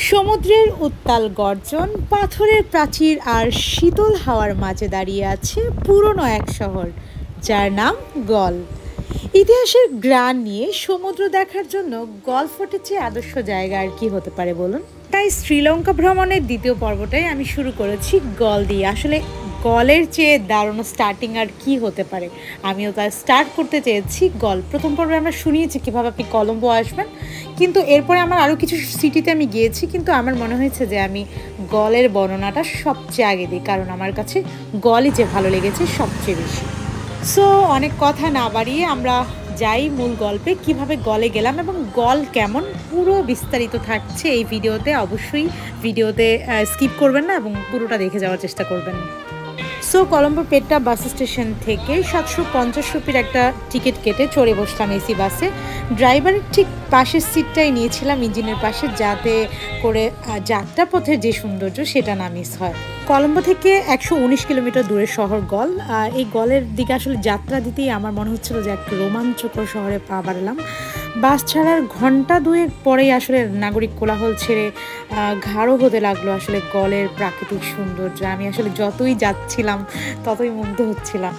সমুদ্রের উত্তাল গর্জন, পাথরের প্রাচীর আর শীতল হাওয়ার মাঝে দাঁড়িয়ে আছে পুরনো এক শহর যার নাম গল। ইতিহাসের গ্রান নিয়ে সমুদ্র দেখার জন্য গলফোর্টের চেয়ে আদর্শ জায়গা আর কি হতে পারে বলুন। তাই শ্রীলঙ্কা ভ্রমণের দ্বিতীয় পর্বটাই আমি শুরু করেছি গল দিয়ে। আসলে গলের চেয়ে দারুণ স্টার্টিং আর কি হতে পারে, আমিও তার স্টার্ট করতে চেয়েছি গল। প্রথম পর্বে আমরা শুনিয়েছি কীভাবে আপনি কলম্বো আসবেন, কিন্তু এরপরে আমার আরও কিছু সিটিতে আমি গিয়েছি, কিন্তু আমার মনে হয়েছে যে আমি গলের বর্ণনাটা সবচেয়ে আগে দিই, কারণ আমার কাছে গলই যে ভালো লেগেছে সবচেয়ে বেশি। সো অনেক কথা না বাড়িয়ে আমরা যাই মূল গল্পে। কিভাবে গলে গেলাম এবং গল কেমন পুরো বিস্তারিত থাকছে এই ভিডিওতে। অবশ্যই ভিডিওতে স্কিপ করবেন না এবং পুরোটা দেখে যাওয়ার চেষ্টা করবেন। So Colombo Petra bus station থেকে 750 রুপির একটা টিকিট কেটে চড়ে বসলাম এসি বাসে। ড্রাইভারের ঠিক পাশের সিটটাই নিয়েছিলাম ইঞ্জিনের পাশে, যাতে করে যাত্রা পথের যে সৌন্দর্য সেটা না মিস হয়। কলম্বো থেকে 119 কিলোমিটার দূরের শহর গল। এই গলের দিকে আসলে যাত্রা দিতেই আমার মনে হচ্ছিল যে একটা রোমাঞ্চকর শহরে পা বাড়ালাম। বাস ছাড়ার ঘন্টা দুয়েক পরেই আসলে নাগরিক কোলাহল ছেড়ে গাঢ় হতে লাগলো আসলে গলের প্রাকৃতিক সৌন্দর্য। আমি আসলে যতই যাচ্ছিলাম ততই মুগ্ধ হচ্ছিলাম।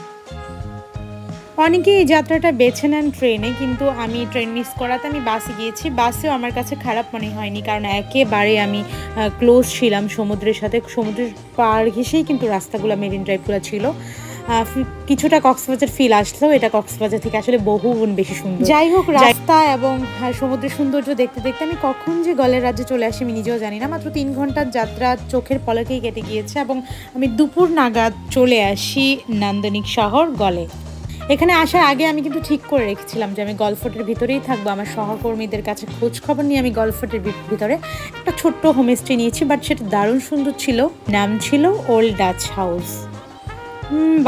অনেকে এই যাত্রাটা বেছে নেন ট্রেনে, কিন্তু আমি ট্রেন মিস করাতে আমি বাসে গিয়েছি। বাসেও আমার কাছে খারাপ মনে হয়নি, কারণ একেবারে আমি ক্লোজ ছিলাম সমুদ্রের সাথে। সমুদ্রের পাড় ঘেঁষেই কিন্তু রাস্তাগুলো, মেরিন ড্রাইভগুলো ছিল। কিছুটা কক্সবাজার ফিল আসলেও এটা কক্সবাজার থেকে আসলে বহু গুণ বেশি সুন্দর। যাই হোক, রাস্তা এবং সমুদ্রের সৌন্দর্য দেখতে দেখতে আমি কখন যে গলের রাজ্যে চলে আসি আমি নিজেও জানি না। মাত্র 3 ঘন্টার যাত্রা চোখের পলকেই কেটে গিয়েছে এবং আমি দুপুর নাগাদ চলে আসি নান্দনিক শহর গলে। এখানে আসার আগে আমি কিন্তু ঠিক করে রেখেছিলাম যে আমি গলফোর্টের ভিতরেই থাকবো। আমার সহকর্মীদের কাছে খোঁজ খবর নিয়ে আমি গলফোর্টের ভিতরে একটা ছোট্ট হোমস্টে নিয়েছি, বাট সেটা দারুণ সুন্দর ছিল। নাম ছিল ওল্ড ডাচ হাউস।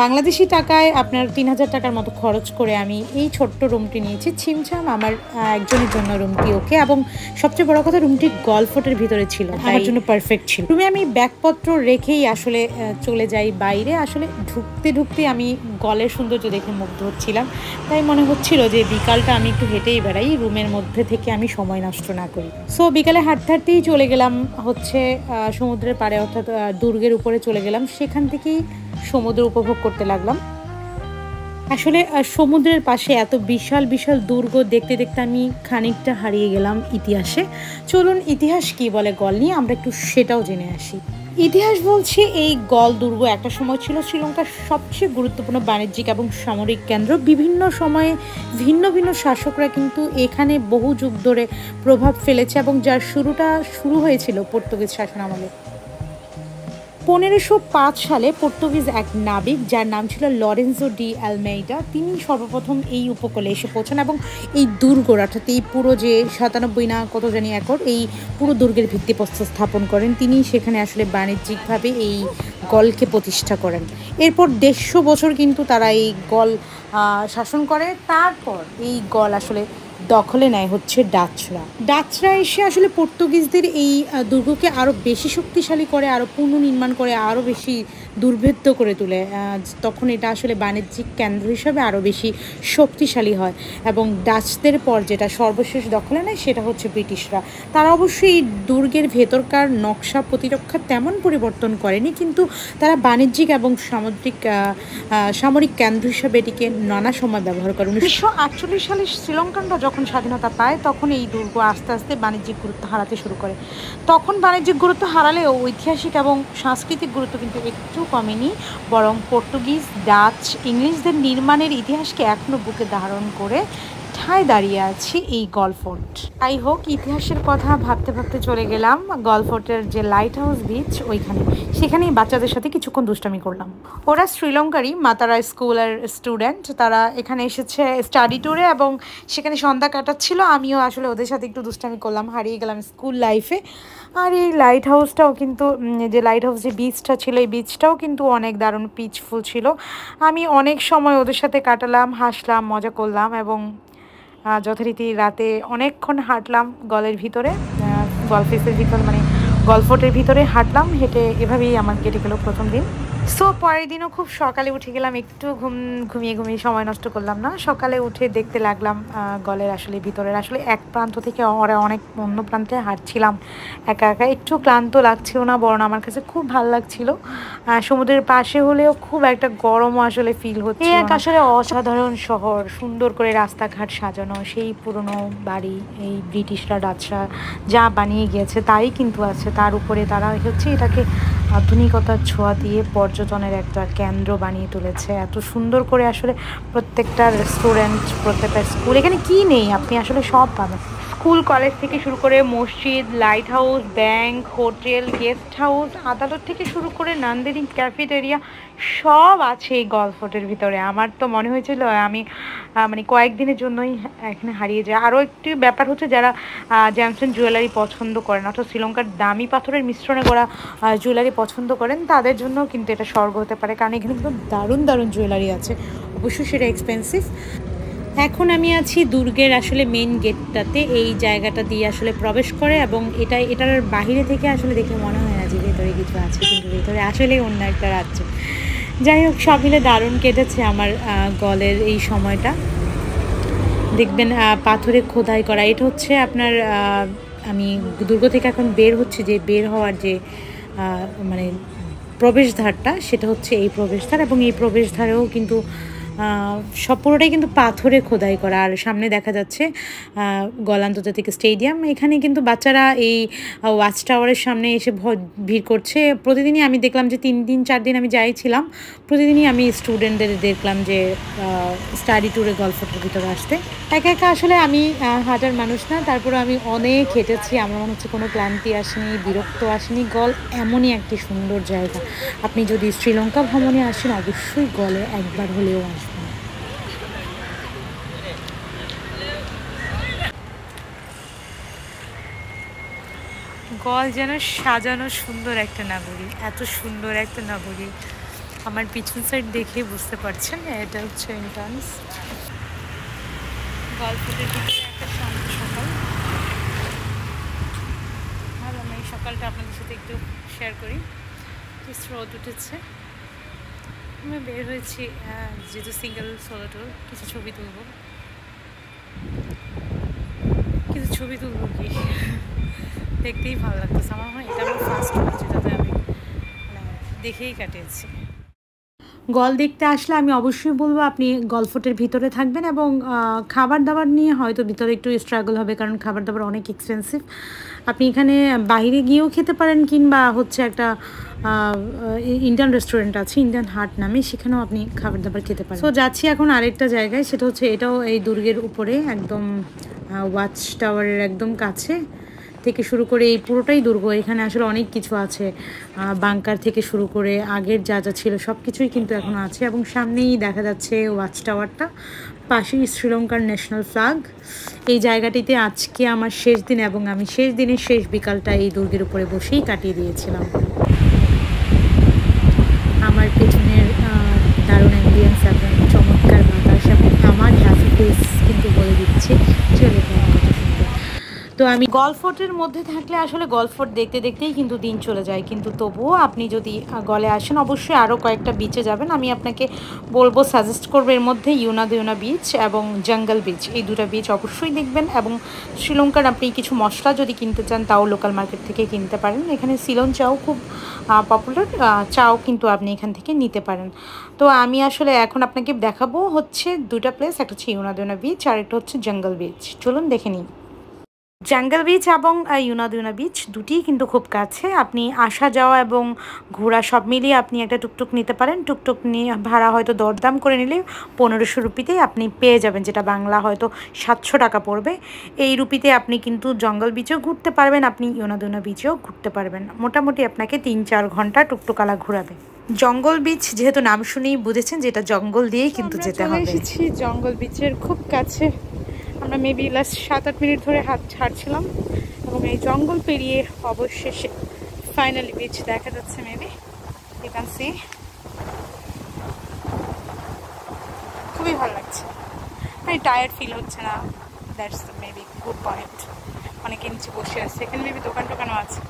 বাংলাদেশি টাকায় আপনার 3000 টাকার মতো খরচ করে আমি এই ছোট্ট রুমটি নিয়েছি। ছিমছাম আমার একজনের জন্য রুমটি ওকে, এবং সবচেয়ে বড় কথা রুমটি গলফোর্টের ভিতরে ছিল, আমার জন্য পারফেক্ট ছিল। রুমে আমি ব্যাগপত্র রেখেই আসলে চলে যাই বাইরে। আসলে ঢুকতে ঢুকতে আমি গলের সৌন্দর্য দেখে মুগ্ধ হচ্ছিলাম, তাই মনে হচ্ছিল যে বিকালটা আমি একটু হেঁটেই বেড়াই, রুমের মধ্যে থেকে আমি সময় নষ্ট না করি। সো বিকালে হাঁটতে হাঁটতেই চলে গেলাম হচ্ছে সমুদ্রের পাড়ে, অর্থাৎ দুর্গের উপরে চলে গেলাম। সেখান থেকেই সমুদ্র উপভোগ করতে লাগলাম। আসলে সমুদ্রের পাশে এত বিশাল বিশাল দুর্গ দেখতে দেখতে আমি খানিকটা হারিয়ে গেলাম ইতিহাসে। চলুন ইতিহাস কি বলে গল নিয়ে আমরা একটু সেটাও জেনে আসি। ইতিহাস বলছে এই গল দুর্গ একটা সময় ছিল শ্রীলঙ্কার সবচেয়ে গুরুত্বপূর্ণ বাণিজ্যিক এবং সামরিক কেন্দ্র। বিভিন্ন সময়ে ভিন্ন ভিন্ন শাসকরা কিন্তু এখানে বহু যুগ ধরে প্রভাব ফেলেছে, এবং যার শুরু হয়েছিল পর্তুগিজ শাসনামলে। 1505 সালে পর্তুগিজ এক নাবিক যার নাম ছিল লরেন্জো ডি আলমেইডা, তিনি সর্বপ্রথম এই উপকূলে এসে পৌঁছান এবং এই দুর্গর, অর্থাৎ এই পুরো যে 97 না কত জানি একর, এই পুরো দুর্গের ভিত্তিপ্রস্তর স্থাপন করেন তিনি। সেখানে আসলে বাণিজ্যিকভাবে এই গলকে প্রতিষ্ঠা করেন। এরপর 150 বছর কিন্তু তারা এই গল শাসন করে। তারপর এই গল আসলে দখলে নেয় হচ্ছে ডাচরা এসে আসলে পর্তুগিজদের এই দুর্গকে আরও বেশি শক্তিশালী করে, আরও পুনর্নির্মাণ করে, আরও বেশি দুর্ভেদ্য করে তোলে। তখন এটা আসলে বাণিজ্যিক কেন্দ্র হিসাবে আরও বেশি শক্তিশালী হয়, এবং ডাচদের পর যেটা সর্বশেষ দখলে নেয় সেটা হচ্ছে ব্রিটিশরা। তারা অবশ্যই এই দুর্গের ভেতরকার নকশা প্রতিরক্ষা তেমন পরিবর্তন করেনি, কিন্তু তারা বাণিজ্যিক এবং সামরিক কেন্দ্র হিসাবে এটিকে নানা সময় ব্যবহার করে। 1948 সালে শ্রীলঙ্কানরা যখন স্বাধীনতা পায় তখন এই দুর্গ আস্তে আস্তে বাণিজ্যিক গুরুত্ব হারাতে শুরু করে। তখন বাণিজ্যিক গুরুত্ব হারালেও ঐতিহাসিক এবং সাংস্কৃতিক গুরুত্ব কিন্তু একটু কমেনি, বরং পর্তুগিজ, ডাচ, ইংলিশদের নির্মাণের ইতিহাসকে এখনও বুকে ধারণ করে ঠায় দাঁড়িয়ে আছে এই গলফোর্ট। যাই হোক, ইতিহাসের কথা ভাবতে ভাবতে চলে গেলাম গলফোর্টের যে লাইট হাউস বিচ ওইখানে। সেখানেই বাচ্চাদের সাথে কিছুক্ষণ দুষ্টামি করলাম। ওরা শ্রীলঙ্কারই মাতারা স্কুলের স্টুডেন্ট, তারা এখানে এসেছে স্টাডি ট্যুরে এবং সেখানে সন্ধ্যা কাটাচ্ছিল। আমিও আসলে ওদের সাথে একটু দুষ্টামি করলাম, হারিয়ে গেলাম স্কুল লাইফে। আর এই লাইট হাউসটাও কিন্তু, যে লাইট হাউস যে বিচটা ছিল, এই বিচটাও কিন্তু অনেক দারুণ পিচফুল ছিল। আমি অনেক সময় ওদের সাথে কাটালাম, হাসলাম, মজা করলাম, এবং যথারীতি রাতে অনেকক্ষণ হাঁটলাম গলের ভিতরে, গলফেসের ভিতরে মানে গলফোর্টের ভিতরে হাঁটলাম। হেঁটে এভাবেই আমার কেটে গেল প্রথম দিন। সো পরের দিনও খুব সকালে উঠে গেলাম, একটু ঘুমিয়ে সময় নষ্ট করলাম না। সকালে উঠে দেখতে লাগলাম গলের আসলে ভিতরের আসলে এক প্রান্ত থেকে অনেক অন্য প্রান্তে হাঁটছিলাম একা একা। একটু ক্লান্ত লাগছিল না, বরং আমার কাছে খুব ভালো লাগছিল। সমুদ্রের পাশে হলেও খুব একটা গরমও আসলে ফিল হচ্ছে। এক আসলে অসাধারণ শহর, সুন্দর করে রাস্তাঘাট সাজানো, সেই পুরনো বাড়ি, এই ব্রিটিশরা ডাচরা যা বানিয়ে গিয়েছে তাই কিন্তু আছে। তার উপরে তারা হচ্ছে এটাকে আধুনিকতার ছোঁয়া দিয়ে পর্যটনের একটা কেন্দ্র বানিয়ে তুলেছে। এত সুন্দর করে আসলে প্রত্যেকটা রেস্টুরেন্ট, প্রত্যেকটা স্কুল, এখানে কি নেই আপনি আসলে সব পাবেন। স্কুল কলেজ থেকে শুরু করে মসজিদ, light house, bank, hotel, guest house, আদালত থেকে শুরু করে নান্দনিক ক্যাফেটেরিয়া সব আছে এই গলফ ফোর্টের ভিতরে। আমার তো মনে হয়েছিল আমি মানে কয়েকদিনের জন্যই এখানে হারিয়ে যায়। আরও একটি ব্যাপার হচ্ছে, যারা জ্যামসন জুয়েলারি পছন্দ করেন অর্থাৎ শ্রীলঙ্কার দামি পাথরের মিশ্রণে করা জুয়েলারি পছন্দ করেন, তাদের জন্য কিন্তু এটা স্বর্গ হতে পারে, কারণ এখানে কিন্তু দারুণ দারুণ জুয়েলারি আছে। অবশ্যই সেটা এক্সপেন্সিভ। এখন আমি আছি দুর্গের আসলে মেন গেটটাতে। এই জায়গাটা দিয়ে আসলে প্রবেশ করে এবং এটার বাহিরে থেকে আসলে দেখে মনে হয় না যে ভেতরে কিছু আছে, কিন্তু ভেতরে আসলেই অন্য একটা রাজ্য। যাই হোক, সব মিলে দারুণ কেটেছে আমার গলের এই সময়টা। দেখবেন পাথরে খোদাই করা, এটা হচ্ছে আপনার আমি দুর্গ থেকে এখন বের হচ্ছে, যে বের হওয়ার যে মানে প্রবেশদ্বারটা, সেটা হচ্ছে এই প্রবেশদ্বার। এবং এই প্রবেশদ্বারেও কিন্তু সব পুরোটাই কিন্তু পাথরে খোদাই করা। আর সামনে দেখা যাচ্ছে গল আন্তর্জাতিক স্টেডিয়াম। এখানে কিন্তু বাচ্চারা এই ওয়াচ টাওয়ারের সামনে এসে ভিড় করছে প্রতিদিনই। আমি দেখলাম যে 3 দিন 4 দিন আমি যাইছিলাম, প্রতিদিনই আমি স্টুডেন্টদের দেখলাম যে স্টাডি ট্যুরে গলফ ফোর্টের ভিতরে আসতে। একা একা আসলে আমি হাঁটার মানুষ না, তারপরে আমি অনেক হেঁটেছি, আমার মনে হচ্ছে কোনো ক্লান্তি আসেনি, বিরক্ত আসেনি। গল এমনই একটি সুন্দর জায়গা, আপনি যদি শ্রীলঙ্কা ভ্রমণে আসেন অবশ্যই গলে একবার হলেও আসবেন। গল যেন সাজানো সুন্দর একটা নগরী, এত সুন্দর একটা নগরী। আমার পিছন সাইড দেখে বুঝতে পারছেন এটা হচ্ছে এন্ট্রান্স। গল ফোর্টের দিকে একটা শান্ত সকাল, আর আমি এই সকালটা আপনাদের সাথে একটু শেয়ার করি। রোদ উঠেছে, আমি বের হয়েছি যেহেতু সিঙ্গেল সোলো ট্যুর, কিছু ছবি তুলব কি দেখতেই ভালো লাগতেছে। আমার মনে হয় এটা আমার ফার্স্ট ট্যুর, যেটাতে আমি দেখেই কাটিয়েছি। গল দেখতে আসলে আমি অবশ্যই বলবো আপনি গলফ ফোর্টের ভিতরে থাকবেন, এবং খাবার দাবার নিয়ে হয়তো ভিতরে একটু স্ট্রাগল হবে, কারণ খাবার দাবার অনেক এক্সপেন্সিভ। আপনি এখানে বাইরে গিয়েও খেতে পারেন, কিংবা হচ্ছে একটা ইন্ডিয়ান রেস্টুরেন্ট আছে ইন্ডিয়ান হাট নামে, সেখানেও আপনি খাবার দাবার খেতে পারেন। তো যাচ্ছি এখন আরেকটা জায়গায়, সেটা হচ্ছে এটাও এই দুর্গের উপরে একদম ওয়াচ টাওয়ারের একদম কাছে থেকে শুরু করে এই পুরোটাই দুর্গ। এখানে আসলে অনেক কিছু আছে, বাংকার থেকে শুরু করে আগের যা যা ছিল সব কিছুই কিন্তু এখন আছে। এবং সামনেই দেখা যাচ্ছে ওয়াচ টাওয়ারটা, পাশেই শ্রীলঙ্কার ন্যাশনাল ফ্ল্যাগ। এই জায়গাটিতে আজকে আমার শেষ দিন, এবং আমি শেষ দিনের শেষ বিকালটা এই দুর্গের উপরে বসেই কাটিয়ে দিয়েছিলাম। আমার পেছনের দারুণ অ্যাম্বিয়েন্স এবং চমৎকার বাতাস এবং আমার হ্যাপি ফেস কিন্তু বলে দিচ্ছে চলে যাওয়া কত সুন্দর। তো আমি গলফ ফোর্টের মধ্যে থাকলে আসলে গলফ ফোর্ট দেখতে দেখতেই কিন্তু দিন চলে যায়, কিন্তু তবুও আপনি যদি গলে আসেন অবশ্যই আরও কয়েকটা বিচে যাবেন। আমি আপনাকে বলবো, সাজেস্ট করবো এর মধ্যে ইউনা বিচ এবং জঙ্গল বিচ, এই দুটো বিচ অবশ্যই দেখবেন। এবং শ্রীলঙ্কার আপনি কিছু মশলা যদি কিনতে চান তাও লোকাল মার্কেট থেকে কিনতে পারেন। এখানে সিলন চাও খুব পপুলার, চাও কিন্তু আপনি এখান থেকে নিতে পারেন। তো আমি আসলে এখন আপনাকে দেখাবো হচ্ছে দুটা প্লেস, একটা হচ্ছে ইউনা বিচ আর একটা হচ্ছে জঙ্গল বিচ। চলুন দেখে নিই। জঙ্গল বিচ এবং ইউনা বিচ দুটিই কিন্তু খুব কাছে। আপনি আসা যাওয়া এবং ঘোরা সব মিলিয়ে আপনি একটা টুকটুক নিতে পারেন। টুকটুক নিয়ে ভাড়া হয়তো দরদাম করে নিলে 1500 রুপিতেই আপনি পেয়ে যাবেন, যেটা বাংলা হয়তো 700 টাকা পড়বে। এই রুপিতে আপনি কিন্তু জঙ্গল বিচেও ঘুরতে পারবেন, আপনি ইউনা বিচেও ঘুরতে পারবেন। মোটামুটি আপনাকে 3-4 ঘন্টা টুকটুকালা ঘোরাবে। জঙ্গল বিচ যেহেতু নাম শুনেই বুঝেছেন যে এটা জঙ্গল দিয়েই কিন্তু যেতে হবে। এসেছি জঙ্গল বিচের খুব কাছে, আমরা মেবি লাস্ট 7-8 মিনিট ধরে হাঁটছিলাম এবং এই জঙ্গল পেরিয়ে অবশেষে ফাইনালি বিচ দেখা যাচ্ছে। মেবি ইউ ক্যান সি, খুবই ভালো লাগছে, মানে টায়ার্ড ফিল হচ্ছে না। That's maybe good point. অনেকে নিচে বসে আছে, এখানে মেবি দোকানও আছে।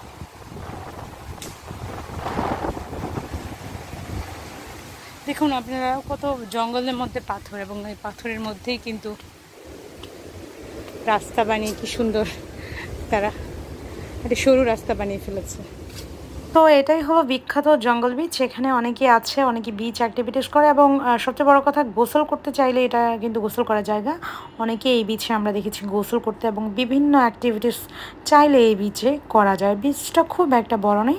দেখুন আপনারা কত জঙ্গলের মধ্যে পাথর, এবং এই পাথরের মধ্যেই কিন্তু রাস্তা বানিয়ে কি সুন্দর তারা একটা সরু রাস্তা বানিয়ে ফেলেছে। তো এটাই হলো বিখ্যাত জঙ্গল বিচ। এখানে অনেকে আছে, অনেকে বিচ অ্যাক্টিভিটিস করে, এবং সবচেয়ে বড় কথা গোসল করতে চাইলে এটা কিন্তু গোসল করার জায়গা। অনেকে এই বিচে আমরা দেখেছি গোসল করতে, এবং বিভিন্ন অ্যাক্টিভিটিস চাইলে এই বিচে করা যায়। বিচটা খুব একটা বড় নেই,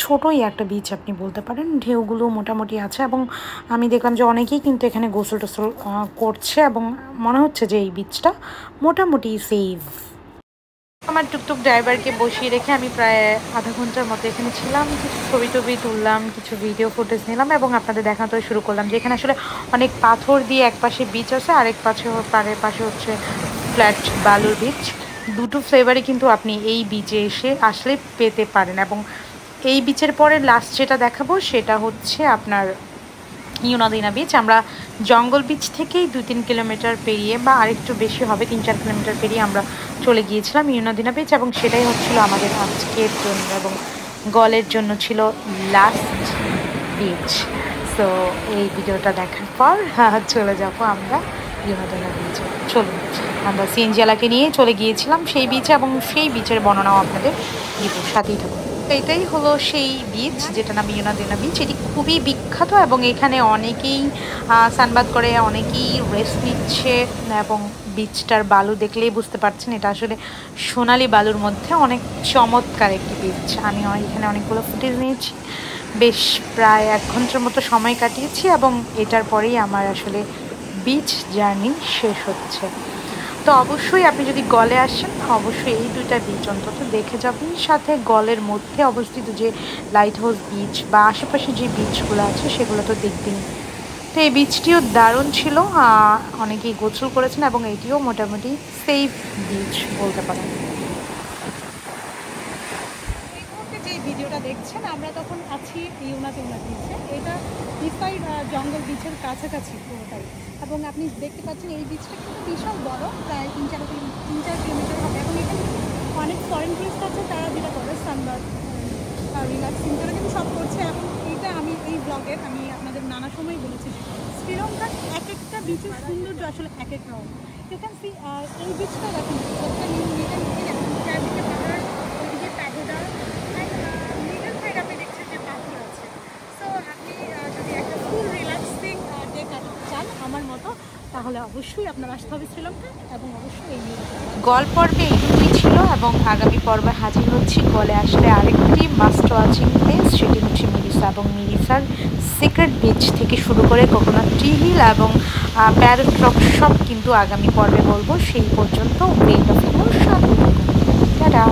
ছোটোই একটা বিচ আপনি বলতে পারেন। ঢেউগুলো মোটামুটি আছে, এবং আমি দেখলাম যে অনেকেই কিন্তু এখানে গোসল টোসল করছে, এবং মনে হচ্ছে যে এই বিচটা মোটামুটি সেফ। আমার টুকটুক ড্রাইভারকে বসিয়ে রেখে আমি প্রায় আধা ঘন্টার মতো এখানে ছিলাম। কিছু ছবি টবি তুললাম, কিছু ভিডিও ফুটেজ নিলাম, এবং আপনাদের দেখাতে শুরু করলাম যে এখানে আসলে অনেক পাথর দিয়ে এক পাশে বিচ আছে, আরেক পারের পাশে হচ্ছে ফ্ল্যাট বালুর বিচ। দুটো ফ্লেভারই কিন্তু আপনি এই বিচে আসলে পেতে পারেন। এবং এই বিচের পরে লাস্ট যেটা দেখাবো সেটা হচ্ছে আপনার ইউনাদিনা বিচ। আমরা জঙ্গল বিচ থেকেই 2-3 কিলোমিটার পেরিয়ে, বা আরেকটু বেশি হবে, 3-4 কিলোমিটার পেরিয়ে আমরা চলে গিয়েছিলাম ইউনাদিনা বিচ, এবং সেটাই হচ্ছিল আমাদের আজকের জন্য এবং গলের জন্য ছিল লাস্ট বিচ। সো এই ভিডিওটা দেখার পর চলে যাবো আমরা ইউনাদিনা বিচে। চলুন, আমরা সিএনজিওয়ালাকে নিয়ে চলে গিয়েছিলাম সেই বিচে, এবং সেই বিচের বর্ণনাও আপনাদের দিব, সাথেই থাকুন। এটাই হলো সেই বিচ যেটা নাম ইউনাদিনা বিচ। এটি খুবই বিখ্যাত, এবং এখানে অনেকেই সানবাদ করে, অনেকেই রেস্ট নিচ্ছে, এবং বিচটার বালু দেখলেই বুঝতে পারছেন এটা আসলে সোনালি বালুর মধ্যে অনেক চমৎকার একটি বিচ। আমি এখানে অনেকগুলো ফুটেজ নিয়েছি, বেশ প্রায় 1 ঘন্টার মতো সময় কাটিয়েছি, এবং এটার পরেই আমার আসলে বিচ জার্নি শেষ হচ্ছে। তো অবশ্যই আপনি যদি গলে আসেন, অবশ্যই এই 2টা বিচ অন্তত দেখে যাবেন। সাথে গলের মধ্যে অবস্থিত যে লাইট হাউস বিচ বা আশেপাশে যে বিচগুলো আছে সেগুলো তো দেখবেন। তো এই বিচটিও দারুণ ছিল, অনেকেই গোসল করেছেন, এবং এটিও মোটামুটি সেফ বিচ বলতে পারেন। যে ভিডিওটা দেখছেন আমরা তখন আছি ইউনাদিনা বিচে। এটা ডিফাইড জঙ্গল বিচের কাছাকাছি পুরোটাই, এবং আপনি দেখতে পাচ্ছেন এই বিচটা কিন্তু বিশাল বড়, প্রায় 3-4 কিলোমিটার হবে। এবং এখানে অনেক ফরেন টুরিস্ট আছে, তারা যেটা করে সানবাদ রিল্যাক্সিং, তারা কিন্তু সব করছে। এবং এইটা আমি এই ব্লগে আমি আপনাদের নানা সময় বলেছি যে শ্রীলঙ্কার এক একটা বিচের সৌন্দর্য আসলে এক এক রকম। ইউ ক্যান সি এই বিচটা দেখুন, চারদিকে পাহাড়, ওইদিকে প্যাগোডা, মিডল সাইড আপনি দেখছেন যে পাথর আছে। সো আপনি যদি একটা ফুল রিল্যাক্সিং ডে কাটাতে চান আমার মতো, তাহলে অবশ্যই আপনার আসতে হবে শ্রীলঙ্কা, এবং অবশ্যই এই গল্প পর্বে এইটুকুই ছিল। এবং আগামী পর্বে হাজির হচ্ছি গলে আসলে আরেকটি মাস্ট ওয়াচিং প্লেস, সেটি হচ্ছে মিরিসা, এবং মিরিসার সিক্রেট বিচ থেকে শুরু করে কোকোনাট ট্রি হিল এবং প্যারট রক সব কিন্তু আগামী পর্বে বলবো। সেই পর্যন্ত ওয়েট অফ ইউর সাথে। টাটা।